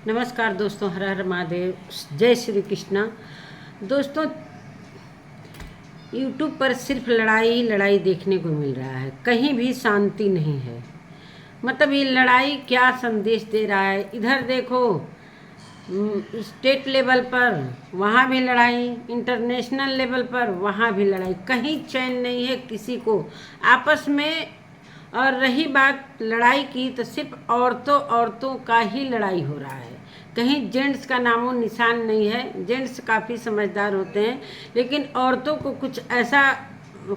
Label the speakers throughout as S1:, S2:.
S1: नमस्कार दोस्तों, हर हर महादेव, जय श्री कृष्णा। दोस्तों, यूट्यूब पर सिर्फ लड़ाई ही लड़ाई देखने को मिल रहा है, कहीं भी शांति नहीं है। मतलब ये लड़ाई क्या संदेश दे रहा है? इधर देखो स्टेट लेवल पर वहाँ भी लड़ाई, इंटरनेशनल लेवल पर वहाँ भी लड़ाई, कहीं चैन नहीं है किसी को आपस में। और रही बात लड़ाई की, तो सिर्फ औरतों का ही लड़ाई हो रहा है, कहीं जेंट्स का नामो निशान नहीं है। जेंट्स काफ़ी समझदार होते हैं, लेकिन औरतों को कुछ ऐसा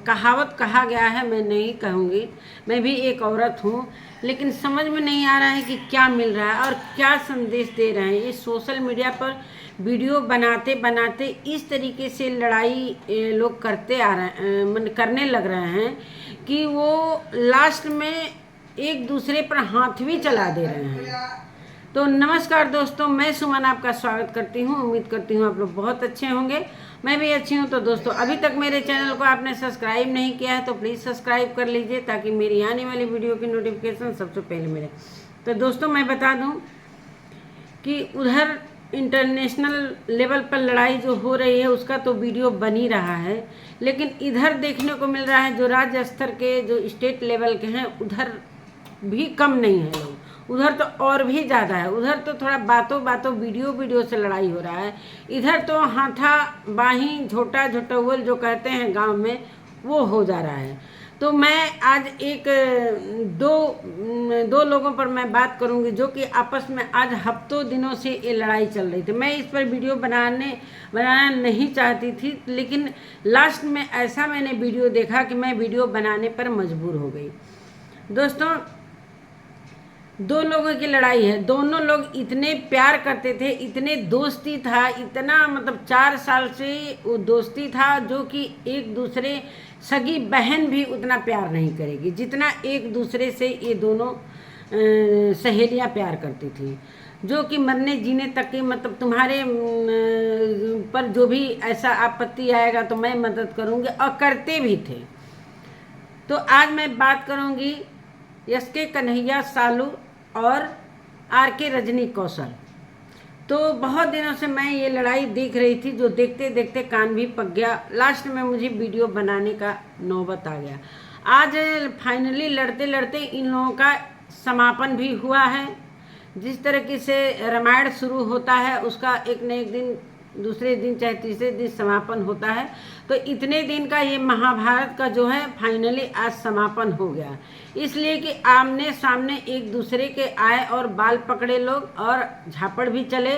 S1: कहावत कहा गया है, मैं नहीं कहूँगी, मैं भी एक औरत हूँ, लेकिन समझ में नहीं आ रहा है कि क्या मिल रहा है और क्या संदेश दे रहे हैं। ये सोशल मीडिया पर वीडियो बनाते बनाते इस तरीके से लड़ाई लोग करते आ रहे करने लग रहे हैं कि वो लास्ट में एक दूसरे पर हाथ भी चला दे रहे हैं। तो नमस्कार दोस्तों, मैं सुमन आपका स्वागत करती हूँ। उम्मीद करती हूँ आप लोग बहुत अच्छे होंगे, मैं भी अच्छी हूँ। तो दोस्तों, अभी तक मेरे चैनल को आपने सब्सक्राइब नहीं किया है तो प्लीज़ सब्सक्राइब कर लीजिए, ताकि मेरी आने वाली वीडियो की नोटिफिकेशन सबसे पहले मिले। तो दोस्तों, मैं बता दूँ कि उधर इंटरनेशनल लेवल पर लड़ाई जो हो रही है उसका तो वीडियो बन ही रहा है, लेकिन इधर देखने को मिल रहा है जो राज्य स्तर के, जो स्टेट लेवल के हैं, उधर भी कम नहीं है लोग, उधर तो और भी ज़्यादा है। उधर तो थोड़ा बातों वीडियो से लड़ाई हो रहा है, इधर तो हाथा बाही झोटा झोटौल जो कहते हैं गांव में, वो हो जा रहा है। तो मैं आज दो लोगों पर मैं बात करूंगी जो कि आपस में आज हफ्तों दिनों से ये लड़ाई चल रही थी। मैं इस पर वीडियो बनाना नहीं चाहती थी, लेकिन लास्ट में ऐसा मैंने वीडियो देखा कि मैं वीडियो बनाने पर मजबूर हो गई। दोस्तों, दो लोगों की लड़ाई है, दोनों लोग इतने प्यार करते थे, इतने दोस्ती था, इतना मतलब 4 साल से वो दोस्ती था, जो कि एक दूसरे सगी बहन भी उतना प्यार नहीं करेगी जितना एक दूसरे से ये दोनों सहेलियां प्यार करती थी, जो कि मरने जीने तक की, मतलब तुम्हारे पर जो भी ऐसा आपत्ति आएगा तो मैं मदद करूंगी, और करते भी थे। तो आज मैं बात करूंगी एस.के. कन्हैया सालू और आर.के. रजनी कौशल। तो बहुत दिनों से मैं ये लड़ाई देख रही थी, जो देखते देखते कान भी पक गया। लास्ट में मुझे वीडियो बनाने का नौबत आ गया। आज फाइनली लड़ते लड़ते इन लोगों का समापन भी हुआ है। जिस तरीके से रामायण शुरू होता है, उसका एक न एक दिन, दूसरे दिन चाहे तीसरे दिन समापन होता है, तो इतने दिन का ये महाभारत का जो है फाइनली आज समापन हो गया। इसलिए कि आमने सामने एक दूसरे के आए और बाल पकड़े लोग, और झापड़ भी चले,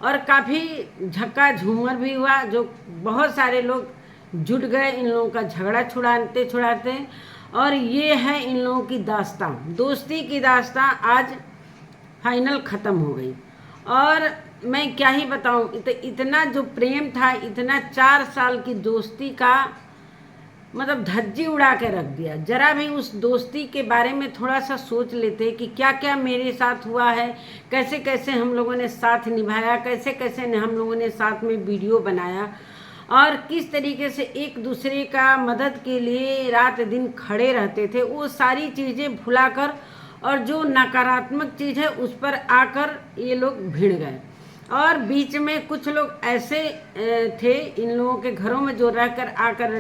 S1: और काफ़ी झक्का झूमर भी हुआ, जो बहुत सारे लोग जुट गए इन लोगों का झगड़ा छुड़ाते। और ये है इन लोगों की दास्तां, दोस्ती की दास्तां आज फाइनल ख़त्म हो गई। और मैं क्या ही बताऊं, इतना जो प्रेम था, इतना 4 साल की दोस्ती का मतलब धज्जी उड़ा के रख दिया। जरा भी उस दोस्ती के बारे में थोड़ा सा सोच लेते कि क्या क्या मेरे साथ हुआ है, कैसे कैसे हम लोगों ने साथ निभाया, कैसे कैसे हम लोगों ने साथ में वीडियो बनाया, और किस तरीके से एक दूसरे का मदद के लिए रात दिन खड़े रहते थे। वो सारी चीज़ें भुलाकर, और जो नकारात्मक चीज़ है उस पर आकर ये लोग भिड़ गए। और बीच में कुछ लोग ऐसे थे इन लोगों के घरों में, जो रहकर आकर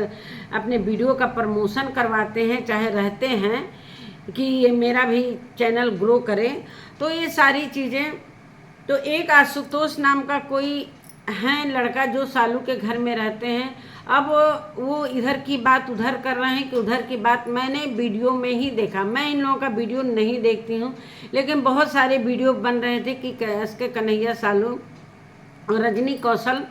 S1: अपने वीडियो का प्रमोशन करवाते हैं, चाहे रहते हैं कि ये मेरा भी चैनल ग्रो करे। तो ये सारी चीज़ें, तो एक आशुतोष नाम का कोई है लड़का जो सालू के घर में रहते हैं। अब वो इधर की बात उधर कर रहे हैं कि उधर की बात, मैंने वीडियो में ही देखा। मैं इन लोगों का वीडियो नहीं देखती हूँ, लेकिन बहुत सारे वीडियो बन रहे थे कि एस.के. कन्हैया सालू और रजनी कौशल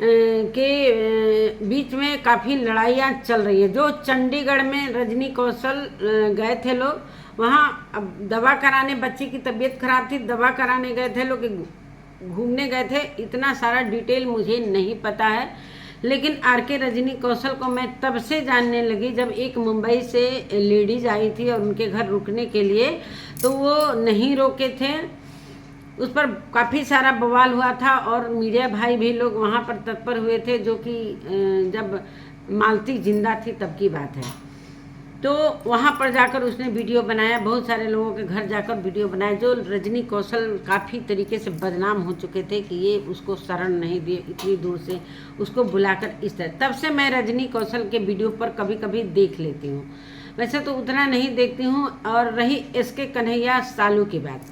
S1: के बीच में काफ़ी लड़ाइयाँ चल रही है। जो चंडीगढ़ में रजनी कौशल गए थे लोग, वहाँ अब दवा कराने, बच्ची की तबीयत खराब थी, दवा कराने गए थे लोग, घूमने गए थे। इतना सारा डिटेल मुझे नहीं पता है, लेकिन आर.के. रजनी कौशल को मैं तब से जानने लगी जब एक मुंबई से लेडीज आई थी और उनके घर रुकने के लिए, तो वो नहीं रोके थे। उस पर काफ़ी सारा बवाल हुआ था, और मीडिया भाई भी लोग वहाँ पर तत्पर हुए थे, जो कि जब मालती जिंदा थी तब की बात है। तो वहाँ पर जाकर उसने वीडियो बनाया, बहुत सारे लोगों के घर जाकर वीडियो बनाया। जो रजनी कौशल काफ़ी तरीके से बदनाम हो चुके थे कि ये उसको शरण नहीं दिए, इतनी दूर से उसको बुलाकर इस तरह। तब से मैं रजनी कौशल के वीडियो पर कभी कभी देख लेती हूँ, वैसे तो उतना नहीं देखती हूँ। और रही SK कन्हैया सालू की बात,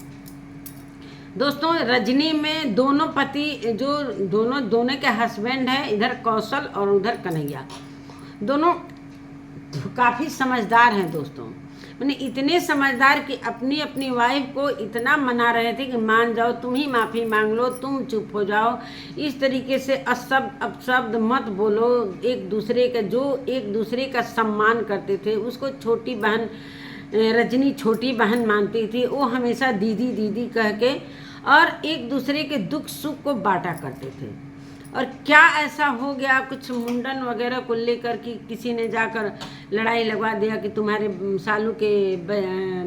S1: दोस्तों रजनी में दोनों पति जो दोनों के हस्बैंड हैं, इधर कौशल और उधर कन्हैया, दोनों काफ़ी समझदार हैं दोस्तों। मैंने इतने समझदार कि अपनी अपनी वाइफ को इतना मना रहे थे कि मान जाओ, तुम ही माफ़ी मांग लो, तुम चुप हो जाओ, इस तरीके से अपशब्द मत बोलो। एक दूसरे का जो एक दूसरे का सम्मान करते थे, उसको छोटी बहन रजनी छोटी बहन मानती थी, वो हमेशा दीदी दीदी कह के और एक दूसरे के दुख सुख को बांटा करते थे। और क्या ऐसा हो गया कुछ मुंडन वगैरह को लेकर कि किसी ने जाकर लड़ाई लगवा दिया कि तुम्हारे सालू के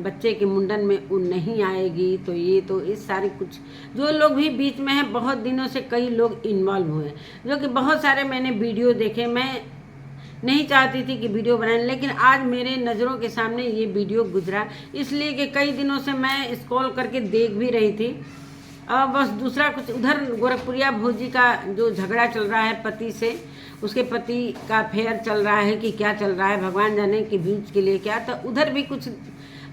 S1: बच्चे के मुंडन में वो नहीं आएगी, तो ये तो इस सारे कुछ जो लोग भी बीच में हैं, बहुत दिनों से कई लोग इन्वॉल्व हुए, जो कि बहुत सारे मैंने वीडियो देखे। मैं नहीं चाहती थी कि वीडियो बनाए, लेकिन आज मेरे नज़रों के सामने ये वीडियो गुजरा, इसलिए कि कई दिनों से मैं स्क्रॉल करके देख भी रही थी। और बस दूसरा कुछ उधर गोरखपुरिया भौजी का जो झगड़ा चल रहा है पति से, उसके पति का अफेयर चल रहा है कि क्या चल रहा है, भगवान जाने कि बीच के लिए क्या, तो उधर भी कुछ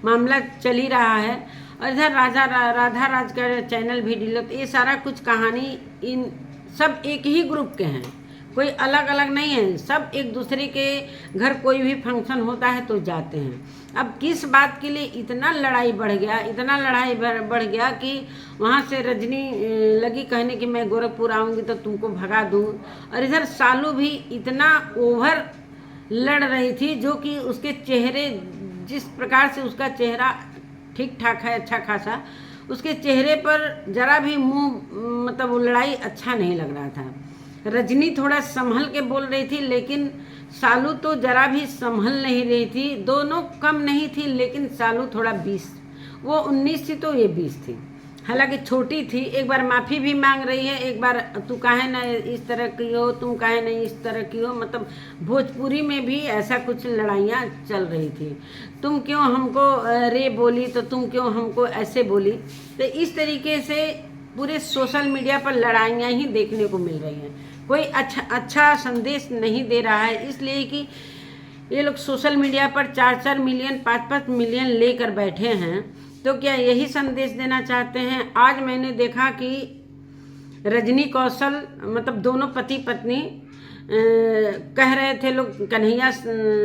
S1: मामला चल ही रहा है। और इधर राधा राज का चैनल भी डिलीट, ये सारा कुछ कहानी इन सब एक ही ग्रुप के हैं, कोई अलग अलग नहीं है, सब एक दूसरे के घर कोई भी फंक्शन होता है तो जाते हैं। अब किस बात के लिए इतना लड़ाई बढ़ गया, इतना लड़ाई बढ़ गया कि वहाँ से रजनी लगी कहने कि मैं गोरखपुर आऊँगी तो तुमको भगा दूँ, और इधर सालू भी इतना ओवर लड़ रही थी, जो कि उसके चेहरे, जिस प्रकार से उसका चेहरा ठीक ठाक है अच्छा खासा, उसके चेहरे पर जरा भी मुँह मतलब वो लड़ाई अच्छा नहीं लग रहा था। रजनी थोड़ा संभल के बोल रही थी, लेकिन सालू तो जरा भी संभल नहीं रही थी। दोनों कम नहीं थी, लेकिन सालू थोड़ा 20, वो 19 थी तो ये 20 थी, हालांकि छोटी थी। एक बार माफ़ी भी मांग रही है, एक बार तू काहे ना इस तरह की हो, तुम काहे नहीं इस तरह की हो, मतलब भोजपुरी में भी ऐसा कुछ लड़ाइयाँ चल रही थी। तुम क्यों हमको रे बोली, तो तुम क्यों हमको ऐसे बोली, तो इस तरीके से पूरे सोशल मीडिया पर लड़ाइयाँ ही देखने को मिल रही हैं। कोई अच्छा संदेश नहीं दे रहा है, इसलिए कि ये लोग सोशल मीडिया पर 4-4 मिलियन 5-5 मिलियन लेकर बैठे हैं, तो क्या यही संदेश देना चाहते हैं। आज मैंने देखा कि रजनी कौशल मतलब दोनों पति पत्नी कह रहे थे लोग कन्हैया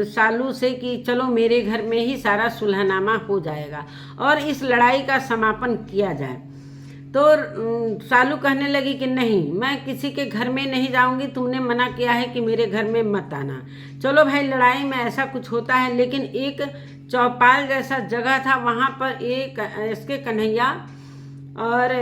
S1: सालू से कि चलो मेरे घर में ही सारा सुलहनामा हो जाएगा और इस लड़ाई का समापन किया जाए। तो सालू कहने लगी कि नहीं, मैं किसी के घर में नहीं जाऊंगी, तुमने मना किया है कि मेरे घर में मत आना। चलो भाई, लड़ाई में ऐसा कुछ होता है, लेकिन एक चौपाल जैसा जगह था, वहाँ पर एक SK कन्हैया और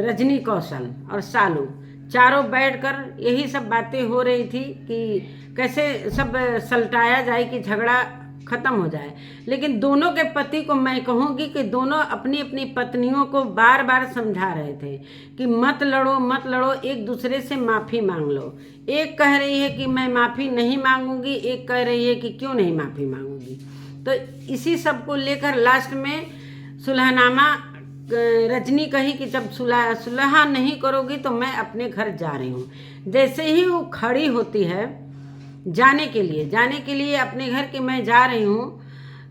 S1: रजनी कौशल और सालू चारों बैठकर यही सब बातें हो रही थी कि कैसे सब सलटाया जाए कि झगड़ा ख़त्म हो जाए। लेकिन दोनों के पति को मैं कहूँगी कि दोनों अपनी अपनी पत्नियों को बार बार समझा रहे थे कि मत लड़ो मत लड़ो, एक दूसरे से माफ़ी मांग लो। एक कह रही है कि मैं माफ़ी नहीं मांगूंगी, एक कह रही है कि क्यों नहीं माफ़ी मांगूंगी। तो इसी सब को लेकर लास्ट में सुलहनामा रजनी कही कि जब सुलह नहीं करोगी तो मैं अपने घर जा रही हूँ। जैसे ही वो खड़ी होती है जाने के लिए अपने घर के मैं जा रही हूँ,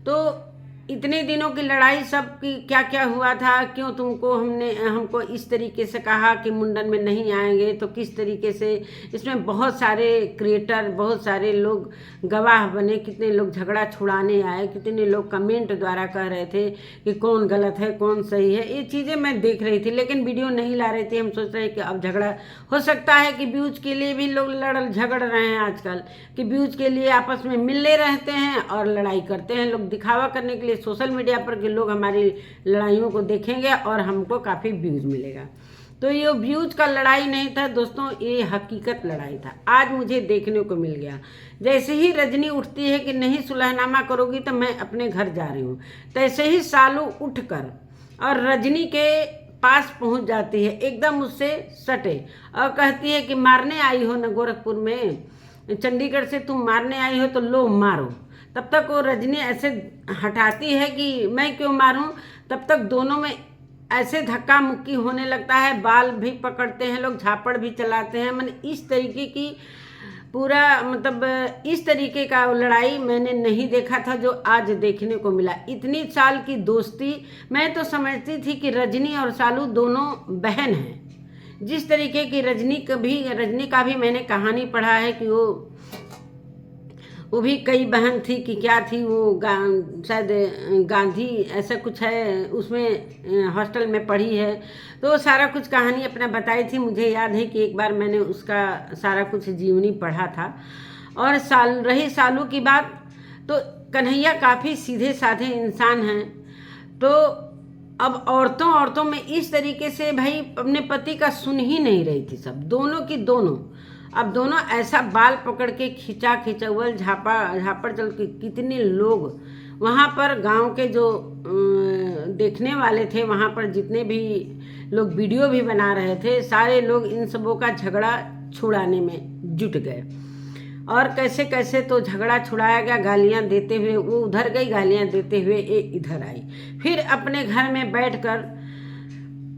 S1: तो इतने दिनों की लड़ाई सब की क्या क्या हुआ था, क्यों तुमको हमको इस तरीके से कहा कि मुंडन में नहीं आएंगे, तो किस तरीके से इसमें बहुत सारे क्रिएटर, बहुत सारे लोग गवाह बने, कितने लोग झगड़ा छुड़ाने आए, कितने लोग कमेंट द्वारा कह रहे थे कि कौन गलत है कौन सही है। ये चीज़ें मैं देख रही थी, लेकिन वीडियो नहीं ला रही थी। हम सोच रहे कि अब झगड़ा हो सकता है कि व्यूज के लिए भी लोग झगड़ रहे हैं आजकल, कि व्यूज के लिए आपस में मिलने रहते हैं और लड़ाई करते हैं लोग, दिखावा करने के लिए सोशल मीडिया पर कि लोग हमारी लड़ाइयों को देखेंगे और हमको काफ़ी व्यूज़ मिलेगा। तो ये व्यूज का लड़ाई नहीं था दोस्तों, ये हकीकत लड़ाई था। आज मुझे देखने को मिल गया। जैसे ही रजनी उठती है कि नहीं सुलहनामा करोगी तो मैं अपने घर जा रही हूँ, तैसे ही सालू उठकर और रजनी के पास पहुँच जाती है, एकदम उससे सटे, और कहती है कि मारने आई हो ना गोरखपुर में, चंडीगढ़ से तुम मारने आई हो तो लो मारो। तब तक वो रजनी ऐसे हटाती है कि मैं क्यों मारूं, तब तक दोनों में ऐसे धक्का मुक्की होने लगता है, बाल भी पकड़ते हैं लोग, झापड़ भी चलाते हैं। मैंने इस तरीके की पूरा मतलब इस तरीके का लड़ाई मैंने नहीं देखा था जो आज देखने को मिला। इतनी साल की दोस्ती, मैं तो समझती थी कि रजनी और सालू दोनों बहन हैं। जिस तरीके की रजनी का भी मैंने कहानी पढ़ा है कि वो भी कई बहन थी कि क्या थी वो शायद गांधी ऐसा कुछ है, उसमें हॉस्टल में पढ़ी है, तो सारा कुछ कहानी अपना बताई थी। मुझे याद है कि एक बार मैंने उसका सारा कुछ जीवनी पढ़ा था। और रही सालू की बात, तो कन्हैया काफ़ी सीधे साधे इंसान हैं। तो अब औरतों में इस तरीके से भाई अपने पति का सुन ही नहीं रही थी, सब दोनों की दोनों। अब दोनों ऐसा बाल पकड़ के खिंचौल झापड़ चल के कितने लोग वहाँ पर गांव के जो देखने वाले थे, वहाँ पर जितने भी लोग वीडियो भी बना रहे थे, सारे लोग इन सबों का झगड़ा छुड़ाने में जुट गए। और कैसे कैसे तो झगड़ा छुड़ाया गया, गालियाँ देते हुए वो उधर गई, गालियाँ देते हुए ये इधर आई। फिर अपने घर में बैठकर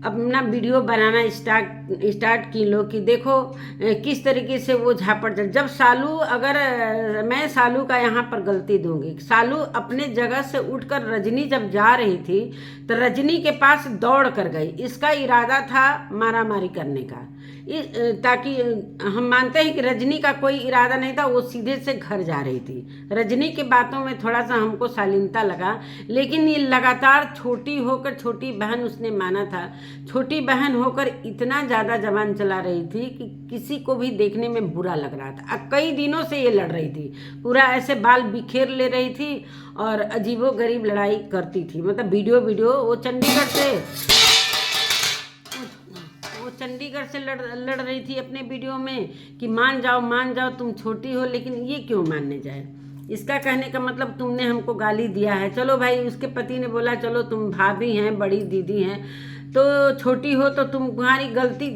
S1: अपना वीडियो बनाना स्टार्ट की लोग कि देखो किस तरीके से वो झापड़ चल। जब सालू, अगर मैं सालू का यहाँ पर गलती दूंगी, सालू अपने जगह से उठकर रजनी जब जा रही थी तो रजनी के पास दौड़ कर गई। इसका इरादा था मारामारी करने का, ताकि हम मानते हैं कि रजनी का कोई इरादा नहीं था, वो सीधे से घर जा रही थी। रजनी की बातों में थोड़ा सा हमको शालीनता लगा, लेकिन ये लगातार छोटी होकर, छोटी बहन उसने माना था, छोटी बहन होकर इतना ज़्यादा जबान चला रही थी कि किसी को भी देखने में बुरा लग रहा था। कई दिनों से ये लड़ रही थी, पूरा ऐसे बाल बिखेर ले रही थी और अजीबो गरीब लड़ाई करती थी। मतलब वीडियो वो चंडीगढ़ से लड़ रही थी अपने वीडियो में कि मान जाओ तुम छोटी हो, लेकिन ये क्यों मानने जाए। इसका कहने का मतलब तुमने हमको गाली दिया है। चलो भाई, उसके पति ने बोला चलो तुम भाभी हैं, बड़ी दीदी हैं, तो छोटी हो तो तुम्हारी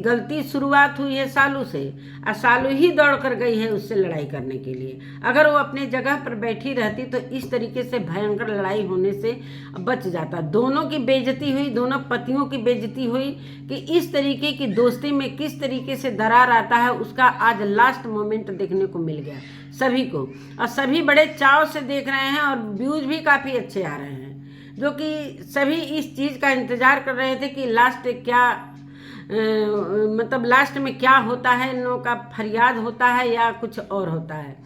S1: गलती शुरुआत हुई है सालू से, और सालू ही दौड़ कर गई है उससे लड़ाई करने के लिए। अगर वो अपने जगह पर बैठी रहती तो इस तरीके से भयंकर लड़ाई होने से बच जाता। दोनों की बेइज्जती हुई, दोनों पतियों की बेइज्जती हुई कि इस तरीके की दोस्ती में किस तरीके से दरार आता है, उसका आज लास्ट मोमेंट देखने को मिल गया सभी को। और सभी बड़े चाव से देख रहे हैं और व्यूज भी काफ़ी अच्छे आ रहे हैं, जो कि सभी इस चीज़ का इंतज़ार कर रहे थे कि लास्ट क्या मतलब लास्ट में क्या होता है, इन लोगों का फरियाद होता है या कुछ और होता है।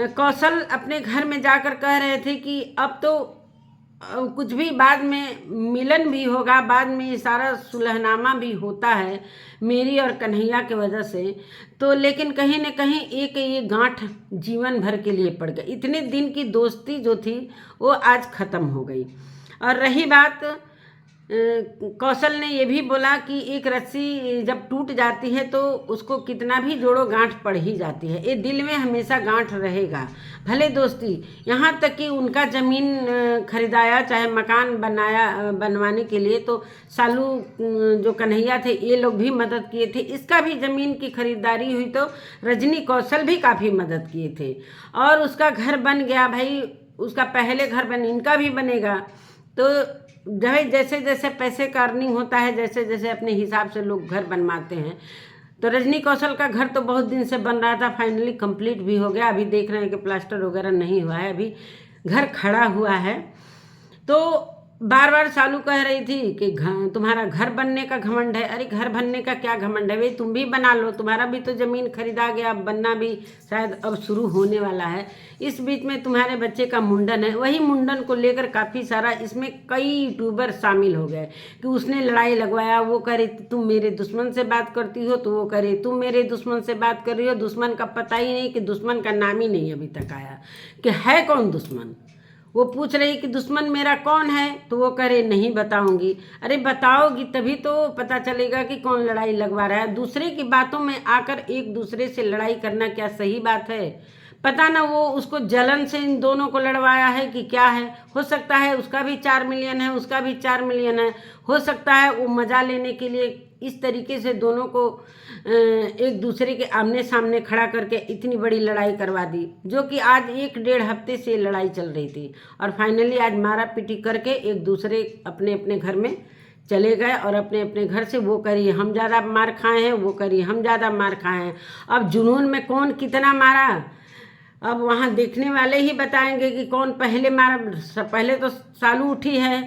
S1: कौशल अपने घर में जाकर कह रहे थे कि अब तो कुछ भी बाद में मिलन भी होगा, बाद में ये सारा सुलहनामा भी होता है मेरी और कन्हैया की वजह से, तो लेकिन कहीं न कहीं एक ये गांठ जीवन भर के लिए पड़ गई। इतने दिन की दोस्ती जो थी वो आज ख़त्म हो गई। और रही बात, कौशल ने ये भी बोला कि एक रस्सी जब टूट जाती है तो उसको कितना भी जोड़ो गांठ पड़ ही जाती है, ये दिल में हमेशा गांठ रहेगा। भले दोस्ती, यहाँ तक कि उनका ज़मीन खरीदाया, चाहे मकान बनवाने के लिए तो सालू जो कन्हैया थे ये लोग भी मदद किए थे। इसका भी ज़मीन की खरीदारी हुई तो रजनी कौशल भी काफ़ी मदद किए थे और उसका घर बन गया। भाई उसका पहले घर बन, इनका भी बनेगा। तो जैसे जैसे पैसे का अर्निंग होता है, जैसे जैसे अपने हिसाब से लोग घर बनवाते हैं। तो रजनी कौशल का घर तो बहुत दिन से बन रहा था, फाइनली कंप्लीट भी हो गया। अभी देख रहे हैं कि प्लास्टर वगैरह नहीं हुआ है, अभी घर खड़ा हुआ है। तो बार बार सालू कह रही थी कि तुम्हारा घर बनने का घमंड है। अरे घर बनने का क्या घमंड है भाई, तुम भी बना लो, तुम्हारा भी तो ज़मीन खरीदा गया, अब बनना भी शायद अब शुरू होने वाला है। इस बीच में तुम्हारे बच्चे का मुंडन है, वही मुंडन को लेकर काफ़ी सारा इसमें कई यूट्यूबर शामिल हो गए कि उसने लड़ाई लगवाया। वो करे तुम मेरे दुश्मन से बात करती हो, तो वो करे तुम मेरे दुश्मन से बात कर रही हो। दुश्मन का पता ही नहीं कि दुश्मन का नाम ही नहीं अभी तक आया कि है कौन दुश्मन। वो पूछ रही कि दुश्मन मेरा कौन है, तो वो करे नहीं बताऊंगी। अरे बताओगी तभी तो पता चलेगा कि कौन लड़ाई लगवा रहा है। दूसरे की बातों में आकर एक दूसरे से लड़ाई करना क्या सही बात है? पता ना वो उसको जलन से इन दोनों को लड़वाया है कि क्या है। हो सकता है उसका भी 4 मिलियन है, उसका भी 4 मिलियन है। हो सकता है वो मज़ा लेने के लिए इस तरीके से दोनों को एक दूसरे के आमने सामने खड़ा करके इतनी बड़ी लड़ाई करवा दी, जो कि आज 1-1.5 हफ्ते से लड़ाई चल रही थी। और फाइनली आज मारा पीटी करके एक दूसरे अपने अपने घर में चले गए और अपने अपने घर से वो करिए हम ज़्यादा मार खाए हैं, वो करिए हम ज़्यादा मार खाए हैं। अब जुनून में कौन कितना मारा, अब वहाँ देखने वाले ही बताएंगे कि कौन पहले मारा। पहले तो सालू उठी है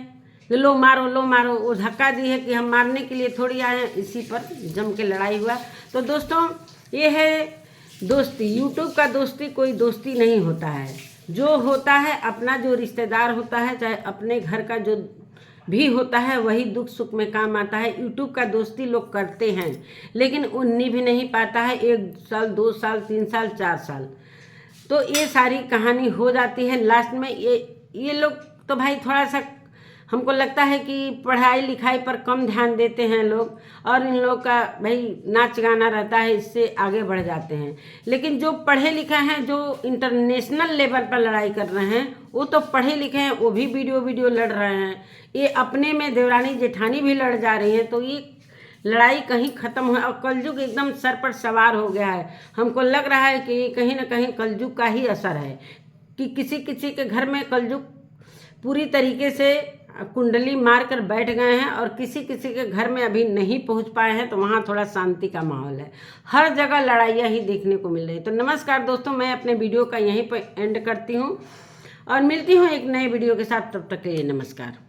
S1: कि लो मारो, वो धक्का दी है कि हम मारने के लिए थोड़ी आए हैं। इसी पर जम के लड़ाई हुआ। तो दोस्तों, ये है दोस्ती। यूट्यूब का दोस्ती कोई दोस्ती नहीं होता है। जो होता है अपना जो रिश्तेदार होता है, चाहे अपने घर का जो भी होता है, वही दुख सुख में काम आता है। यूट्यूब का दोस्ती लोग करते हैं लेकिन उन्नी भी नहीं पाता है 1 साल 2 साल 3 साल 4 साल। तो ये सारी कहानी हो जाती है लास्ट में। ये लोग तो भाई थोड़ा सा हमको लगता है कि पढ़ाई लिखाई पर कम ध्यान देते हैं लोग, और इन लोग का भाई नाच गाना रहता है, इससे आगे बढ़ जाते हैं। लेकिन जो पढ़े लिखे हैं, जो इंटरनेशनल लेवल पर लड़ाई कर रहे हैं, वो तो पढ़े लिखे हैं, वो भी वीडियो लड़ रहे हैं। ये अपने में देवरानी जेठानी भी लड़ जा रही हैं। तो ये लड़ाई कहीं ख़त्म हो, और कलयुग एकदम सर पर सवार हो गया है। हमको लग रहा है कि कहीं ना कहीं कलयुग का ही असर है कि किसी किसी के घर में कलयुग पूरी तरीके से कुंडली मार कर बैठ गए हैं, और किसी किसी के घर में अभी नहीं पहुंच पाए हैं। तो वहाँ थोड़ा शांति का माहौल है। हर जगह लड़ाइयाँ ही देखने को मिल रही है। तो नमस्कार दोस्तों, मैं अपने वीडियो का यहीं पर एंड करती हूँ और मिलती हूँ एक नए वीडियो के साथ। तब तक के लिए नमस्कार।